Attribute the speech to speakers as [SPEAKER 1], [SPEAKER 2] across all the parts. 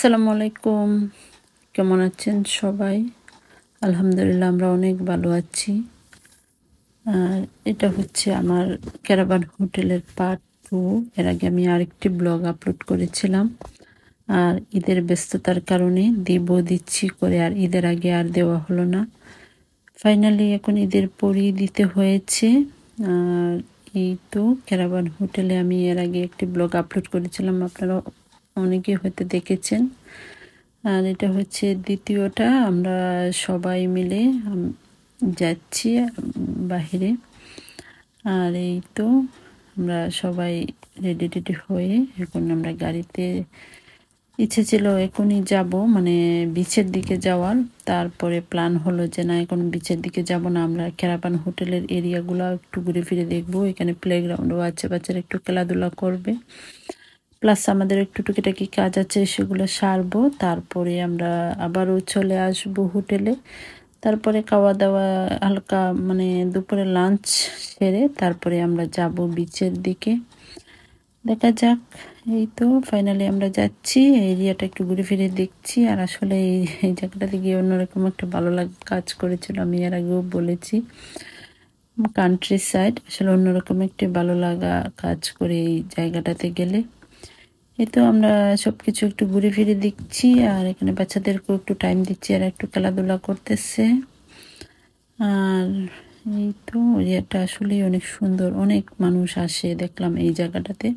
[SPEAKER 1] আসসালামু আলাইকুম। কেমন আছেন সবাই? আলহামদুলিল্লাহ আমরা অনেক ভালো আছি। আর এটা হচ্ছে আমার ক্যারাভান হোটেলের পার্ট 2। এর আগে আমি আরেকটি ব্লগ আপলোড করেছিলাম। আর ঈদের ব্যস্ততার কারণে দিচ্ছি করে আর ঈদের আগে আর দেওয়া হলো না। ফাইনালি এখন ঈদের পরই দিতে হয়েছে। আর এই তো ক্যারাভান হোটেলে আমি এর আগে একটি ব্লগ আপলোড করেছিলাম, আপনারা অনেকেই হয়তো দেখেছেন। আর এটা হচ্ছে দ্বিতীয়টা, আমরা সবাই মিলে যাচ্ছি বাহিরে। আর এই তো আমরা সবাই রেডি হয়ে এখন আমরা গাড়িতে, ইচ্ছে ছিল এখনই যাব, মানে বিচের দিকে যাওয়ার। তারপরে প্ল্যান হলো যে না, এখন বিচের দিকে যাব না, আমরা ক্যারাভান হোটেলের এরিয়াগুলো একটু ঘুরে ফিরে দেখবো। এখানে প্লেগ্রাউন্ডও আছে, বাচ্চারা একটু খেলাধুলা করবে, প্লাস আমাদের একটু টুকিটাকি কাজ আছে সেগুলো সারবো। তারপরে আমরা আবারও চলে আসবো হোটেলে। তারপরে খাওয়া দাওয়া হালকা, মানে দুপুরে লাঞ্চ সেরে তারপরে আমরা যাব বিচের দিকে। দেখা যাক। এই তো ফাইনালি আমরা যাচ্ছি, এরিয়াটা একটু ঘুরে ফিরে দেখছি। আর আসলে এই জায়গাটাতে গিয়ে অন্যরকম একটা ভালো লাগা কাজ করেছিল, আমি এর আগেও বলেছি। কান্ট্রি সাইড আসলে অন্যরকম একটি ভালো লাগা কাজ করে এই জায়গাটাতে গেলে। এই তো আমরা সবকিছু একটু ঘুরে ফিরে দেখছি, আর এখানে বাচ্চাদেরকেও একটু টাইম দিচ্ছি, আর একটু খেলাধুলা করতেছে। আর এই তো এরিয়াটা আসলেই অনেক সুন্দর, অনেক মানুষ আসে দেখলাম এই জায়গাটাতে।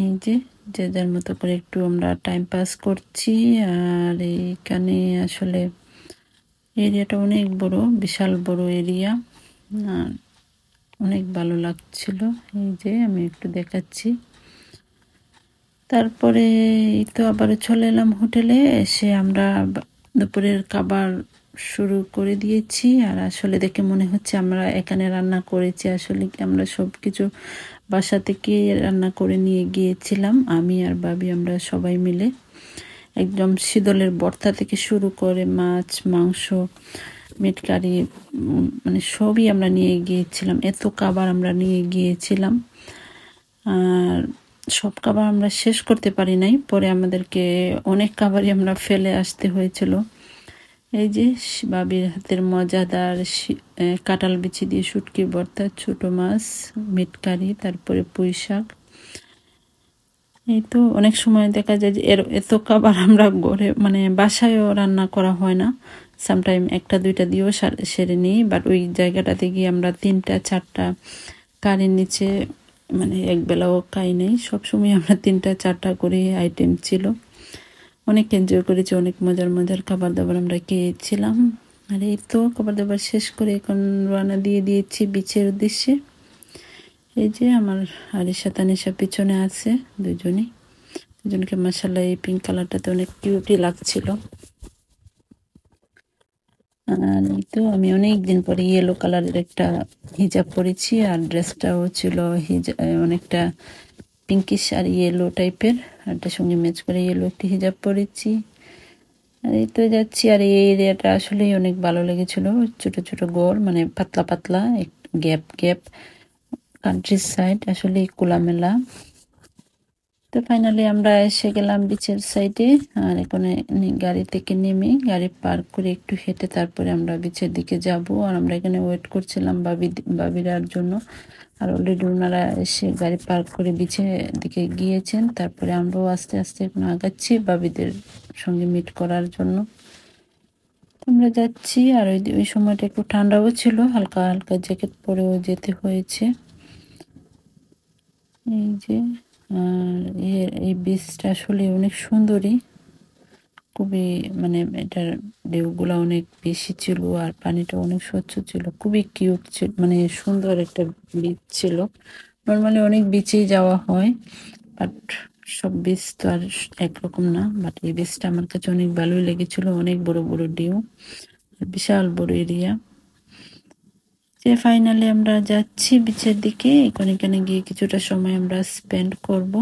[SPEAKER 1] এই যে যে যার মতো করে একটু আমরা টাইম পাস করছি। আর এইখানে আসলে এরিয়াটা অনেক বড়, বিশাল বড় এরিয়া, আর অনেক ভালো লাগছিল। এই যে আমি একটু দেখাচ্ছি। তারপরে এই তো আবার চলে এলাম হোটেলে। এসে আমরা দুপুরের খাবার শুরু করে দিয়েছি। আর আসলে দেখে মনে হচ্ছে আমরা এখানে রান্না করেছি, আসলে আমরা সব কিছু বাসা থেকে রান্না করে নিয়ে গিয়েছিলাম, আমি আর ভাবি আমরা সবাই মিলে। একদম শীতলের ভর্তা থেকে শুরু করে মাছ, মাংস, মিট কারি, মানে সবই আমরা নিয়ে গিয়েছিলাম। এত খাবার আমরা নিয়ে গিয়েছিলাম, আর সব খাবার আমরা শেষ করতে পারি নাই। পরে আমাদেরকে অনেক খাবারই আমরা ফেলে আসতে হয়েছিল। এই যে বাবির হাতের মজাদার কাঁঠাল বিচি দিয়ে শুটকি ভর্তা, ছোট মাছ, মিট কারি, তারপরে পুঁই শাক। এই তো অনেক সময় দেখা যায় যে এত খাবার আমরা ঘরে, মানে বাসায়ও রান্না করা হয় না, সামটাইম একটা দুইটা দিয়েও সেরে নিই। বাট ওই জায়গাটাতে গিয়ে আমরা 3টা 4টা কারির নিচে, মানে একবেলাও খাই নাই, সবসময় আমরা 3টা 4টা করে আইটেম ছিল। অনেক এনজয় করেছি, অনেক মজার মজার খাবার দাবার আমরা খেয়েছিলাম। আর এই তো খাবার দাবার শেষ করে এখন রওনা দিয়ে দিয়েছি বিচের উদ্দেশ্যে। এই যে আমার আরিশা তানিশা পিছনে আছে, দুজনকে মাশাআল্লাহ এই পিঙ্ক কালারটাতে অনেক কিউটই লাগছিল। আর এই তো আমি অনেক দিন পরে ইয়েলো কালারের একটা হিজাব পরেছি, আর ড্রেসটাও ছিল অনেকটা পিঙ্কিশ আর ইয়েলো টাইপের, আর এটার সঙ্গে ম্যাচ করে ইয়েলো একটি হিজাব পরেছি। আর এই তো যাচ্ছি। আর এই এরিয়াটা আসলেই অনেক ভালো লেগেছিল, ছোট ছোট গোল, মানে পাতলা পাতলা গ্যাপ গ্যাপ, কান্ট্রি সাইড আসলে খোলামেলা। তো ফাইনালি আমরা এসে গেলাম বিচের সাইডে। আর এখানে গাড়ি থেকে নেমে গাড়ি পার্ক করে একটু হেঁটে তারপরে আমরা বিচের দিকে যাব। আর আমরা এখানে ওয়েট করছিলাম বাবিরার জন্য। আর অলরেডি ওনারা এসে গাড়ি পার্ক করে বিচের দিকে গিয়েছেন। তারপরে আমরাও আস্তে আস্তে এখন আগাচ্ছি বাবিদের সঙ্গে মিট করার জন্য। আমরা যাচ্ছি। আর ওই সময়টা একটু ঠান্ডাও ছিল, হালকা হালকা জ্যাকেট পরেও যেতে হয়েছে। এই যে আর এই বীজটা আসলে অনেক সুন্দরী, খুবই, মানে এটার ঢেউগুলো অনেক বেশি ছিল, আর পানিটা অনেক স্বচ্ছ ছিল, খুবই কিউট ছিল, মানে সুন্দর একটা বীজ ছিল। নর্মালি অনেক বিচেই যাওয়া হয়, বাট সব বীজ তো আর একরকম না। বাট এই বীজটা আমার কাছে অনেক ভালোই লেগেছিল, অনেক বড় বড় ঢেউ, বিশাল বড় এরিয়া। যে ফাইনালি আমরা যাচ্ছি বিচের দিকে। এখানে গিয়ে কিছুটা সময় আমরা স্পেন্ড করব।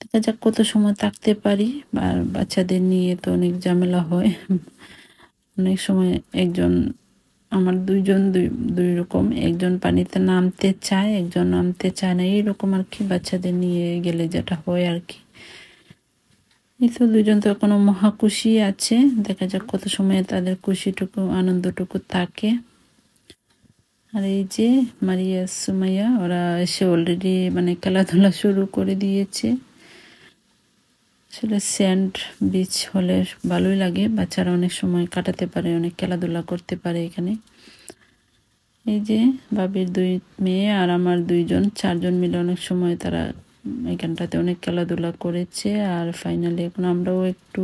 [SPEAKER 1] দেখা যাক কত সময় থাকতে পারি। আর বাচ্চাদের নিয়ে তো অনেক ঝামেলা হয়, অনেক সময় আমার দুই রকম, একজন পানিতে নামতে চায়, একজন নামতে চায় না, এইরকম আর কি, বাচ্চাদের নিয়ে গেলে যেটা হয় আর কি। এই তো দুজন তো এখনো মহা খুশি আছে, দেখা যাক কত সময়ে তাদের খুশিটুকু আনন্দটুকু থাকে। আর এই যে মারিয়া সুমাইয়া ওরা এসে অলরেডি মানে খেলাধুলা শুরু করে দিয়েছে। আসলে স্যান্ড বিচ হলে ভালোই লাগে, বাচ্চারা অনেক সময় কাটাতে পারে, অনেক খেলাধুলা করতে পারে এখানে। এই যে বাবির 2 মেয়ে আর আমার 2জন, 4জন মিলে অনেক সময় তারা এখানটাতে অনেক খেলাধুলা করেছে। আর ফাইনালি এখন আমরাও একটু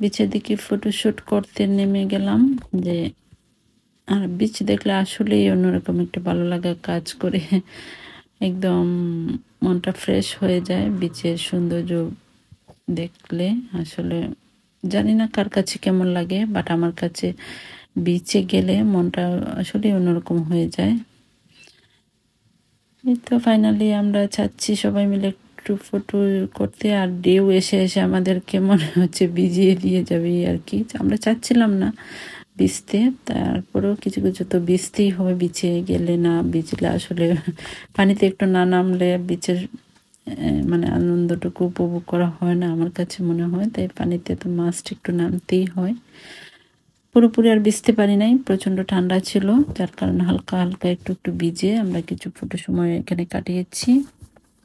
[SPEAKER 1] বিচের দিকে ফটোশ্যুট করতে নেমে গেলাম। যে আর বিচ দেখলে আসলেই অন্যরকম একটা ভালো লাগা কাজ করে, একদম মনটা ফ্রেশ হয়ে যায় বিচের সৌন্দর্য দেখলে। আসলে জানি না কার কাছে কেমন লাগে, বাট আমার কাছে বিচে গেলে মনটা আসলে অন্যরকম হয়ে যায়। এই তো ফাইনালি আমরা চাচ্ছি সবাই মিলে একটু ফটো করতে, আর ঢেউ এসে এসে আমাদেরকে মনে হচ্ছে ভিজিয়ে দিয়ে যাবে আর কি। আমরা চাচ্ছিলাম না ভিজতে, তারপরেও কিছু কিছু তো ভিজতেই হবে, বিচে গেলে না ভিজলে আসলে পানিতে একটু না নামলে বিচের মানে আনন্দটুকু উপভোগ করা হয় না আমার কাছে মনে হয়। তাই পানিতে তো মাস্ট একটু নামতেই হয়। পুরোপুরি আর ভিজতে পারি নাই, প্রচণ্ড ঠান্ডা ছিল, যার কারণে হালকা হালকা একটু একটু ভিজে আমরা কিছু ফটো সময় এখানে কাটিয়েছি।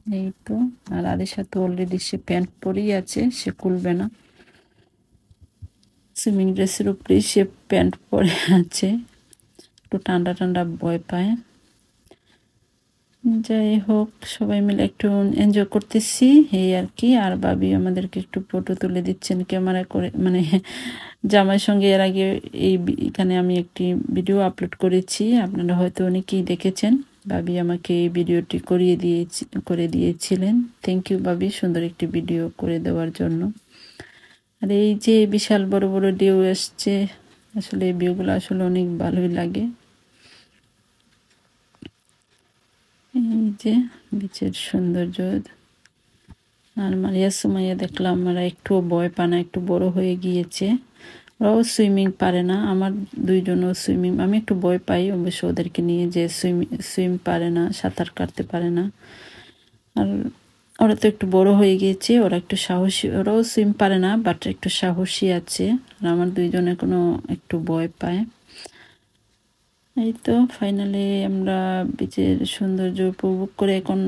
[SPEAKER 1] এই তো আর আরিশা তো অলরেডি সে প্যান্ট পরেই আছে, সে খুলবে না, সুইমিং ড্রেসের উপরেই সে প্যান্ট পরে আছে, একটু ঠান্ডা ঠান্ডা ভয় পায়। যাই হোক সবাই মিলে একটু এনজয় করতেছি এই আর কি। আর ভাবি আমাদেরকে একটু ফটো তুলে দিচ্ছেন ক্যামেরা করে, মানে জামাইয়ের সঙ্গে। এর আগে এখানে আমি একটি ভিডিও আপলোড করেছি, আপনারা হয়তো অনেকেই দেখেছেন। ভাবি আমাকে এই ভিডিওটি করে দিয়েছিলেন। থ্যাংক ইউ ভাবি, সুন্দর একটি ভিডিও করে দেওয়ার জন্য। আর এই যে বিশাল বড় বড় ঢেউ আসছে, আসলে এই ভিউগুলো আসলে অনেক ভালোই লাগে। এই যে বিচের সৌন্দর্য। আর মারিয়া সুমাইয়া দেখলাম ওরা একটুও ভয় পায় না, একটু বড় হয়ে গিয়েছে, ওরাও সুইমিং পারে না। আমার 2জনও সুইমিং, আমি একটু ভয় পাই অবশ্য ওদেরকে নিয়ে, যে সুইম পারে না, সাঁতার কাটতে পারে না। আর ওরা তো একটু বড় হয়ে গিয়েছে, ওরা একটু সাহসী, ওরাও সুইম পারে না বাট একটু সাহসী আছে। আর আমার 2জন এখনো একটু ভয় পায়। এই তো ফাইনালি আমরা বিচের সৌন্দর্য উপভোগ করে এখন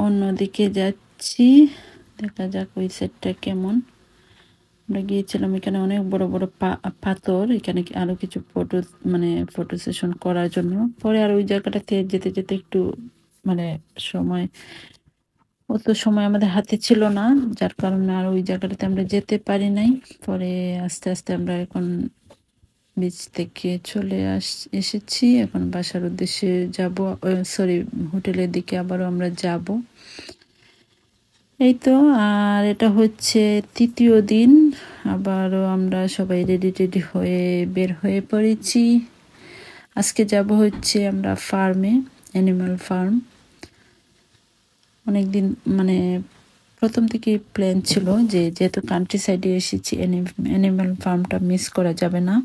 [SPEAKER 1] অন্যদিকে যাচ্ছি, দেখা যাক ওই সাইডটা কেমন। আমরা গিয়েছিলাম এখানে অনেক বড় বড় পাথর, এখানে আরো কিছু ফটো সেশন করার জন্য। পরে আর ওই জায়গাটাতে যেতে যেতে একটু মানে সময়, অত সময় আমাদের হাতে ছিল না, যার কারণে আর ওই জায়গাটাতে আমরা যেতে পারি নাই। পরে আস্তে আস্তে আমরা এখন বিচ থেকে চলে এসেছি, এখন বাসার উদ্দেশ্যে যাব, সরি হোটেলের দিকে আবারও আমরা যাব। এই তো আর এটা হচ্ছে 3য় দিন, আবারও আমরা সবাই রেডি হয়ে বের হয়ে পড়েছি। আজকে যাব হচ্ছে আমরা ফার্মে, অ্যানিমাল ফার্ম। অনেকদিন মানে প্রথম থেকে প্ল্যান ছিল যে যেহেতু কান্ট্রি সাইডে এসেছি অ্যানিমাল ফার্মটা মিস করা যাবে না।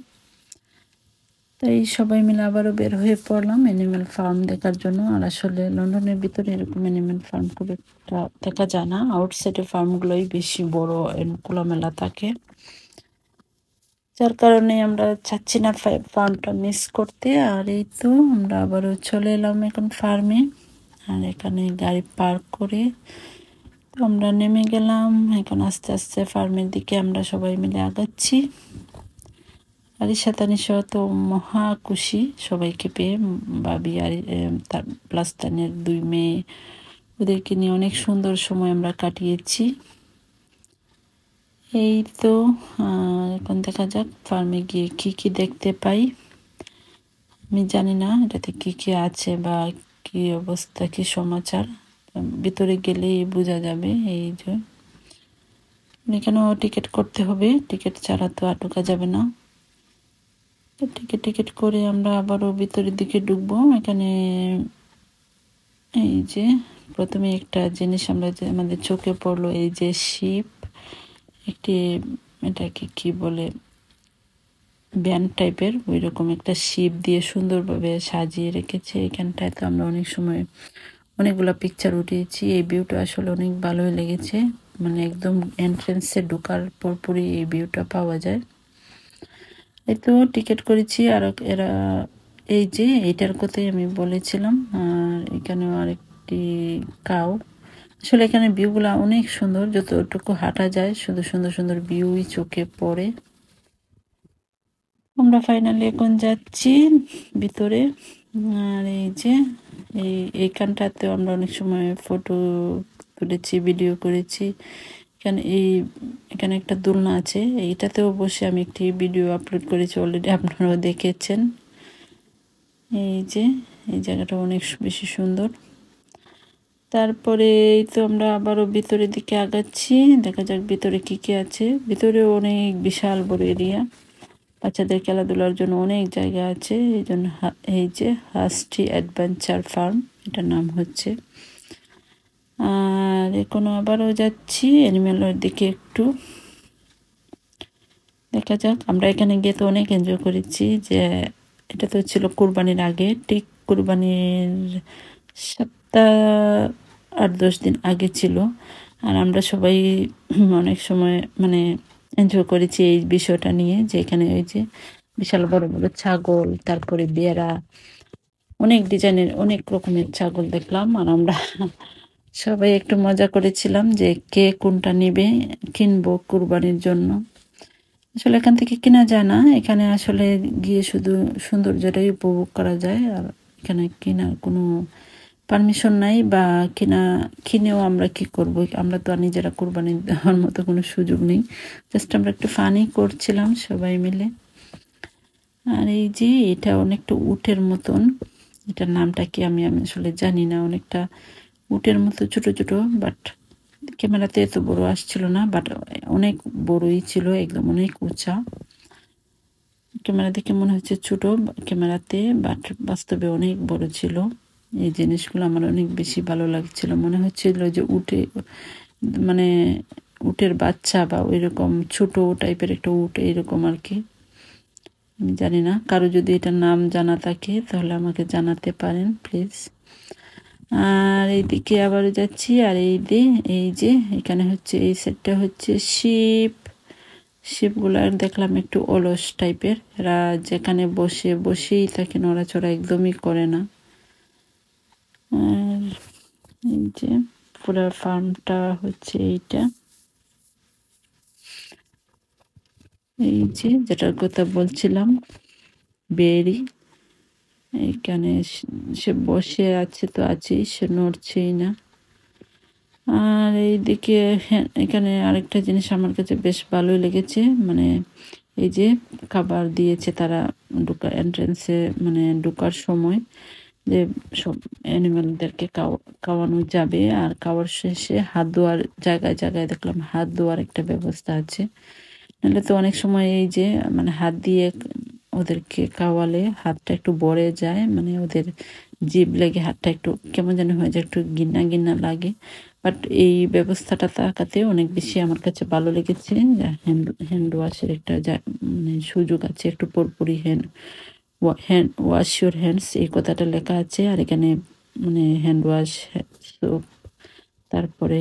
[SPEAKER 1] তাই সবাই মিলে আবারও বের হয়ে পড়লাম অ্যানিমাল ফার্ম দেখার জন্য। আর আসলে লন্ডনের ভিতরে এরকম অ্যানিমাল ফার্ম খুব একটা দেখা যায় না, আউটসাইডের ফার্মগুলোই বেশি বড় খোলামেলা থাকে, যার কারণে আমরা চাচ্ছি না ফার্মটা মিস করতে। আর এই তো আমরা আবারও চলে এলাম এখন ফার্মে, আর এখানে গাড়ি পার্ক করে তো আমরা নেমে গেলাম। এখন আস্তে আস্তে ফার্মের দিকে আমরা সবাই মিলে আগাচ্ছি। আরিশা তানিশা তো মহা খুশি সবাইকে পেয়ে, ভাবি আর তার প্লাস তানের 2 মেয়ে, ওদেরকে নিয়ে অনেক সুন্দর সময় আমরা কাটিয়েছি। এই তো এখন দেখা যাক ফার্মে গিয়ে কি দেখতে পাই। আমি জানি না এটাতে কি আছে বা কি অবস্থা, কি সমাচার, ভিতরে গেলেই বোঝা যাবে। এই যে এখানেও টিকিট করতে হবে, টিকিট ছাড়া তো আর ঢোকা যাবে না। টিকিট করে আমরা আবারও ভিতরের দিকে ঢুকবো। এখানে এই যে প্রথমে একটা জিনিস আমাদের চোখে পড়লো, এই যে শিপ, একটি এটাকে কি বলে ব্যান্ড টাইপের, ওই রকম একটা শিপ দিয়ে সুন্দরভাবে সাজিয়ে রেখেছে। এখানটায় তো আমরা অনেক সময় অনেকগুলা পিকচার উঠিয়েছি, এই ভিউটা আসলে অনেক ভালোই লেগেছে। মানে একদম এন্ট্রেন্সে ঢোকার পরপরই এই ভিউটা পাওয়া যায়। এই তো টিকিট করেছি আর এরা এই যে এইটার কথাই আমি বলেছিলাম। আর এখানেও আরেকটি কাউ। আসলে এখানে ভিউগুলা অনেক সুন্দর, যতটুকু হাঁটা যায় শুধু সুন্দর সুন্দর ভিউই চোখে পড়ে। আমরা ফাইনালি এখন যাচ্ছি ভিতরে। আর এই যে এইখানটাতেও আমরা অনেক সময় ফটো তুলেছি, ভিডিও করেছি। এখানে একটা দোলনা আছে, এইটাতেও বসে আমি একটি ভিডিও আপলোড করেছি, অলরেডি আপনারাও দেখেছেন। এই যে এই জায়গাটা অনেক বেশি সুন্দর। তারপরে এই তো আমরা আবারও ভিতরের দিকে আগাচ্ছি, দেখা যাক ভিতরে কি কি আছে। ভিতরেও অনেক বিশাল বড় এরিয়া, বাচ্চাদের খেলাধুলার জন্য অনেক জায়গা আছে। এই জন্য এই যে হাস্টি অ্যাডভেঞ্চার ফার্ম এটার নাম হচ্ছে। আর এখনো আবারও যাচ্ছি অ্যানিমেলের দিকে একটু, দেখা যাক। আমরা এখানে গিয়ে তো অনেক এনজয় করেছি। যে এটা তো ছিল কুরবানির আগে, ঠিক কুরবানির সপ্তাহ 8-10 দিন আগে ছিল। আর আমরা সবাই অনেক সময় মানে এনজয় করেছি এই বিষয়টা নিয়ে, যে এখানে ওই যে বিশাল বড় বড় ছাগল, তারপরে বেড়া, অনেক ডিজাইনের অনেক রকমের ছাগল দেখলাম। আর আমরা সবাই একটু মজা করেছিলাম যে কে কোনটা নিবে, কিনবো কুরবানির জন্য। আসলে এখান থেকে কেনা যায় না, এখানে আসলে গিয়ে শুধু সৌন্দর্যটাই উপভোগ করা যায়। আর এখানে কেনার কোনো পারমিশন নাই, বা কিনেও আমরা কি করব, আমরা তো আর নিজেরা কুরবানি দেওয়ার মতো কোনো সুযোগ নেই। জাস্ট আমরা একটু ফানি করছিলাম সবাই মিলে। আর এই যে এটা অনেকটা উটের মতন, এটার নামটা কি আমি আসলে জানি না। অনেকটা উটের মতো ছোট ছোট, বাট ক্যামেরাতে এত বড় আসছিল না, বাট অনেক বড়ই ছিল, একদম অনেক উঁচা। ক্যামেরা দেখে মনে হচ্ছে ছোট ক্যামেরাতে, বাট বাস্তবে অনেক বড় ছিল। এই জিনিসগুলো আমার অনেক বেশি ভালো লাগছিল, মনে হচ্ছিল যে মানে উটের বাচ্চা বা ওইরকম ছোট টাইপের একটা উট এরকম আর কি। আমি জানি না, কারো যদি এটার নাম জানা থাকে তাহলে আমাকে জানাতে পারেন প্লিজ। আর এইদিকে আবার যাচ্ছি। আর এই যে এখানে হচ্ছে এই সেটটা হচ্ছে শিপগুলার দেখলাম একটু অলস টাইপের, এরা যেখানে বসেই থাকে, নড়াচড়া একদমই করে না। আর এই যে পুরো ফার্মটা হচ্ছে এইটা, এই যে যেটার কথা বলছিলাম বেরি, এইখানে সে বসে আছে তো আছেই, সে নড়ছেই না। আর এইদিকে এখানে আরেকটা জিনিস আমার কাছে বেশ ভালোই লেগেছে, মানে এই যে খাবার দিয়েছে তারা এন্ট্রেন্সে, মানে ঢোকার সময়, যে সব অ্যানিমেলদেরকে খাওয়ানো যাবে। আর খাওয়ার শেষে হাত ধোয়ার জায়গায় জায়গায় দেখলাম হাত ধোয়ার একটা ব্যবস্থা আছে। নাহলে তো অনেক সময় এই যে মানে হাত দিয়ে ওদেরকে খাওয়ালে হাতটা একটু ভরে যায়, মানে ওদের জিভ লেগে হাতটা একটু কেমন যেন হয়ে যায়, একটু ঘিন্না ঘিন্না লাগে। বাট এই ব্যবস্থাটা থাকাতে অনেক বেশি আমার কাছে ভালো লেগেছে। হ্যান্ড ওয়াশের একটা মানে সুযোগ আছে, একটু পরপরই ওয়াশ ইউর হ্যান্ডস এই কথাটা লেখা আছে। আর এখানে মানে হ্যান্ড ওয়াশ, সোপ, তারপরে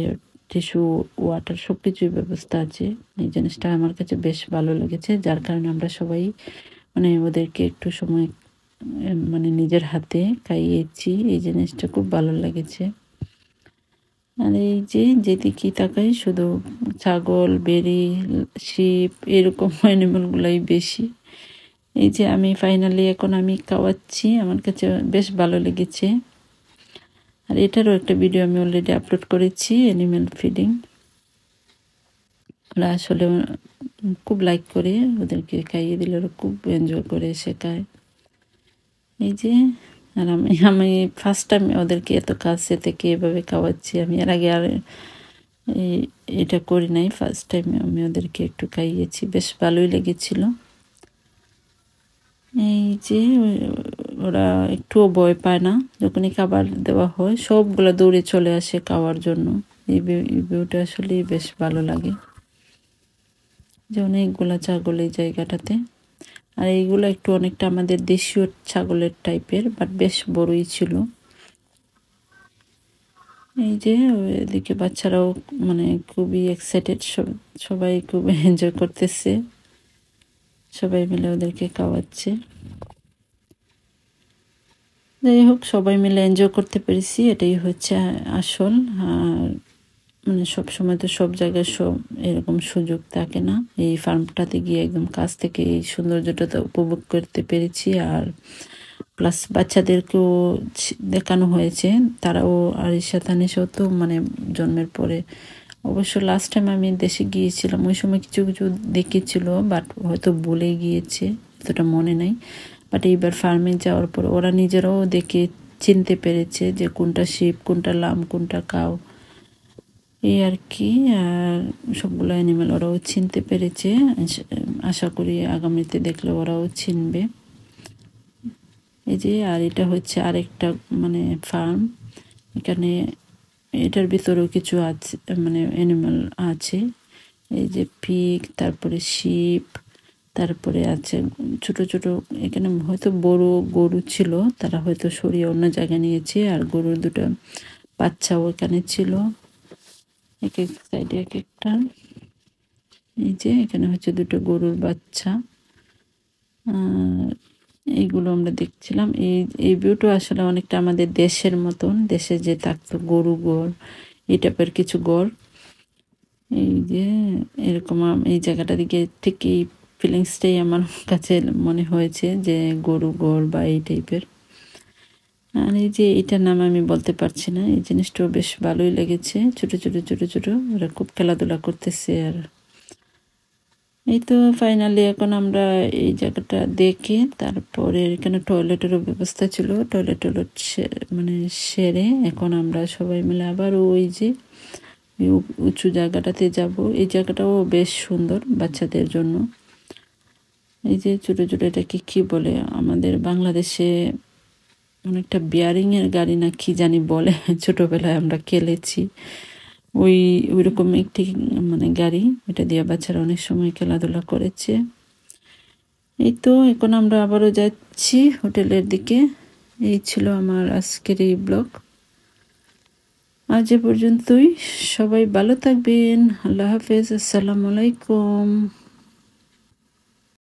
[SPEAKER 1] টিস্যু, ওয়াটার সব কিছুই ব্যবস্থা আছে। এই জিনিসটা আমার কাছে বেশ ভালো লেগেছে, যার কারণে আমরা সবাই মানে ওদেরকে একটু সময় মানে নিজের হাতে খাইয়েছি। এই জিনিসটা খুব ভালো লেগেছে। আর এই যে যেদিকে তাকাই শুধু ছাগল, বেড়ি, শিপ এরকম অ্যানিমেলগুলাই বেশি। এই যে আমি ফাইনালি এখন আমি খাওয়াচ্ছি, আমার কাছে বেশ ভালো লেগেছে। আর এটারও একটা ভিডিও আমি অলরেডি আপলোড করেছি, অ্যানিমেল ফিডিং। ওরা আসলে খুব লাইক করে, ওদেরকে খাইয়ে দিলে ওরা খুব এনজয় করে শেখায়। এই যে আর আমি ফার্স্ট টাইম ওদেরকে এত কাছে থেকে এভাবে খাওয়াচ্ছি। আমি এর আগে আর এটা করি নাই, ফার্স্ট টাইম আমি ওদেরকে একটু খাইয়েছি, বেশ ভালোই লেগেছিল। এই যে ওরা একটুও ভয় পায় না, যখনই খাবার দেওয়া হয় সবগুলো দৌড়ে চলে আসে খাওয়ার জন্য। এই ভিউটা আসলে বেশ ভালো লাগে, যে অনেকগুলা ছাগল এই জায়গাটাতে। আর এইগুলো একটু অনেকটা আমাদের দেশীয় ছাগলের টাইপের, বাট বেশ বড়ই ছিল। এই যে এদিকে বাচ্চারাও মানে খুবই এক্সাইটেড, সবাই খুব এনজয় করতেছে, সবাই মিলে ওদেরকে খাওয়াচ্ছে। যাই হোক, সবাই মিলে এনজয় করতে পেরেছি, এটাই হচ্ছে আসল। আর মানে সব সময় তো সব জায়গায় সব এরকম সুযোগ থাকে না। এই ফার্মটাতে গিয়ে একদম কাছ থেকে এই সৌন্দর্যটা তো উপভোগ করতে পেরেছি। আর প্লাস বাচ্চাদেরকেও দেখানো হয়েছে, তারাও আরিশা তানিশাও তো মানে জন্মের পরে, অবশ্য লাস্ট টাইম আমি দেশে গিয়েছিলাম ওই সময় কিছু কিছু দেখেছিল, বাট হয়তো ভুলে গিয়েছে, এতটা মনে নাই। বাট এইবার ফার্মে যাওয়ার পর ওরা নিজেরাও দেখে চিনতে পেরেছে যে কোনটা শিপ, কোনটা লাম, কোনটা কাউ, এই আর কি। আর সবগুলো অ্যানিমেল ওরাও চিনতে পেরেছে, আশা করি আগামীতে দেখলে ওরাও চিনবে। এই যে, আর এটা হচ্ছে আরেকটা মানে ফার্ম, এখানে এটার ভিতরেও কিছু আছে মানে অ্যানিমাল আছে। এই যে পিগ, তারপরে শিপ, তারপরে আছে ছোট ছোট, এখানে হয়তো বড় গরু ছিল, তারা হয়তো সরিয়ে অন্য জায়গায় নিয়েছে। আর গরুর দুটো বাচ্চাও এখানে ছিল, এক এক সাইডে এক একটা। এই যে এখানে হচ্ছে দুটো গরুর বাচ্চা, এইগুলো আমরা দেখছিলাম। এই ভিউটা আসলে অনেকটা আমাদের দেশের মতন, দেশে যে থাকতো গরু গড়, এই টাইপের কিছু গড়। এই যে এরকম এই জায়গাটা দিকে ঠিক এই ফিলিংসটাই আমার কাছে মনে হয়েছে যে গরু গড় বা এই টাইপের। আর এই যে এটার নাম আমি বলতে পারছি না, এই জিনিসটাও বেশ ভালোই লেগেছে, ছোট ছোট ছোট ছোট, ওরা খুব খেলাধুলা করতেছে। আর এই তো ফাইনালি এখন আমরা এই জায়গাটা দেখে তারপরে এখানে টয়লেটেরও ব্যবস্থা ছিল, টয়লেট মানে সেরে এখন আমরা সবাই মিলে আবার ওই যে উঁচু জায়গাটাতে যাব। এই জায়গাটাও বেশ সুন্দর বাচ্চাদের জন্য। এই যে ছোটো ছোটো, এটাকে কি বলে আমাদের বাংলাদেশে অনেকটা বিয়ারিংয়ের গাড়ি না কি জানি বলে, ছোটোবেলায় আমরা খেলেছি ওইরকম একটি মানে গাড়ি, এটা দিয়ে বাচ্চারা অনেক সময় খেলাধুলা করেছে। এই তো এখন আমরা আবারও যাচ্ছি হোটেলের দিকে। এই ছিল আমার আজকের এই ব্লগ, আজ এ পর্যন্তই। সবাই ভালো থাকবেন, আল্লাহ হাফেজ, আসসালামু আলাইকুম।